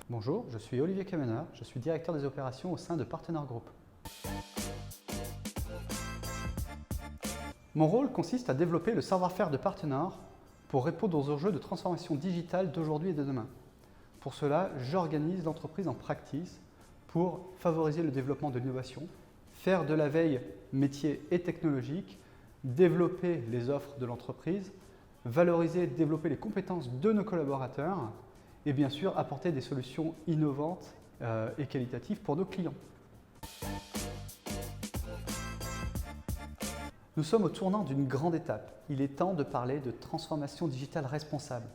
Bonjour, je suis Olivier Kamener, je suis directeur des opérations au sein de Partner Group. Mon rôle consiste à développer le savoir-faire de Partner pour répondre aux enjeux de transformation digitale d'aujourd'hui et de demain. Pour cela, j'organise l'entreprise en practice pour favoriser le développement de l'innovation, faire de la veille métier et technologique, développer les offres de l'entreprise, valoriser et développer les compétences de nos collaborateurs et bien sûr apporter des solutions innovantes et qualitatives pour nos clients. Nous sommes au tournant d'une grande étape. Il est temps de parler de transformation digitale responsable.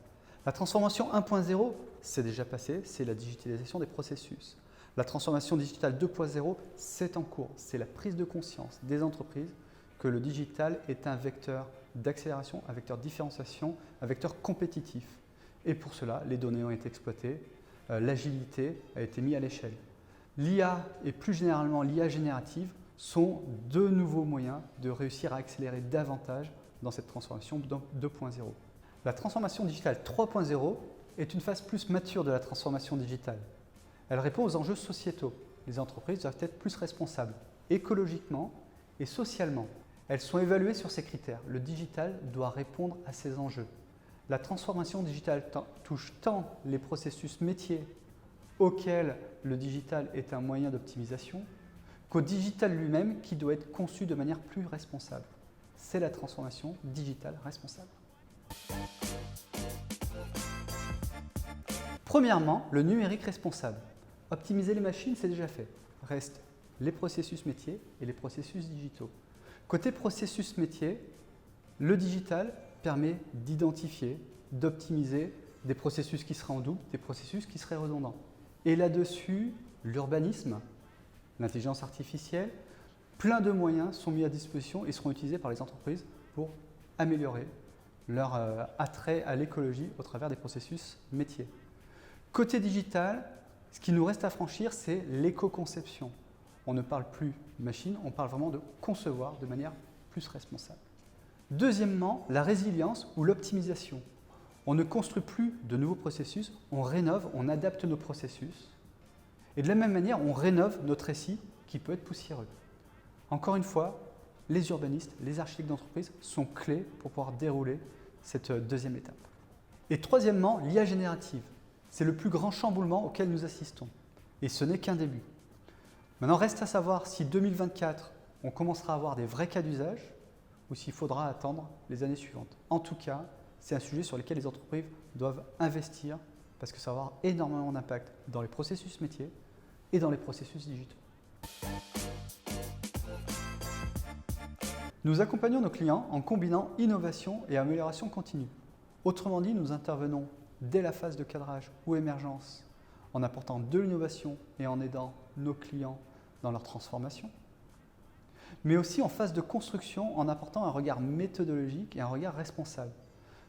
La transformation 1.0, c'est déjà passé, c'est la digitalisation des processus. La transformation digitale 2.0, c'est en cours. C'est la prise de conscience des entreprises que le digital est un vecteur d'accélération, un vecteur de différenciation, un vecteur compétitif. Et pour cela, les données ont été exploitées, l'agilité a été mise à l'échelle. L'IA et plus généralement l'IA générative sont de nouveaux moyens de réussir à accélérer davantage dans cette transformation 2.0. La transformation digitale 3.0 est une phase plus mature de la transformation digitale. Elle répond aux enjeux sociétaux. Les entreprises doivent être plus responsables, écologiquement et socialement. Elles sont évaluées sur ces critères. Le digital doit répondre à ces enjeux. La transformation digitale touche tant les processus métiers auxquels le digital est un moyen d'optimisation qu'au digital lui-même qui doit être conçu de manière plus responsable. C'est la transformation digitale responsable. Premièrement, le numérique responsable. Optimiser les machines, c'est déjà fait. Restent les processus métiers et les processus digitaux. Côté processus métier, le digital permet d'identifier, d'optimiser des processus qui seraient en double, des processus qui seraient redondants. Et là-dessus, l'urbanisme, l'intelligence artificielle, plein de moyens sont mis à disposition et seront utilisés par les entreprises pour améliorer leur attrait à l'écologie au travers des processus métiers. Côté digital, ce qui nous reste à franchir, c'est l'éco-conception. On ne parle plus machine, on parle vraiment de concevoir de manière plus responsable. Deuxièmement, la résilience ou l'optimisation. On ne construit plus de nouveaux processus, on rénove, on adapte nos processus. Et de la même manière, on rénove notre récit qui peut être poussiéreux. Encore une fois, les urbanistes, les architectes d'entreprise sont clés pour pouvoir dérouler cette deuxième étape. Et troisièmement, l'IA générative. C'est le plus grand chamboulement auquel nous assistons. Et ce n'est qu'un début. Maintenant, reste à savoir si 2024, on commencera à avoir des vrais cas d'usage ou s'il faudra attendre les années suivantes. En tout cas, c'est un sujet sur lequel les entreprises doivent investir parce que ça va avoir énormément d'impact dans les processus métiers et dans les processus digitaux. Nous accompagnons nos clients en combinant innovation et amélioration continue. Autrement dit, nous intervenons dès la phase de cadrage ou émergence en apportant de l'innovation et en aidant nos clients dans leur transformation, mais aussi en phase de construction en apportant un regard méthodologique et un regard responsable.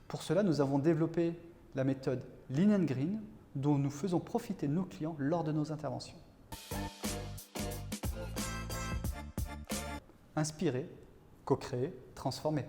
Pour cela, nous avons développé la méthode Lean and Green dont nous faisons profiter nos clients lors de nos interventions. Inspirer, co-créer, transformer.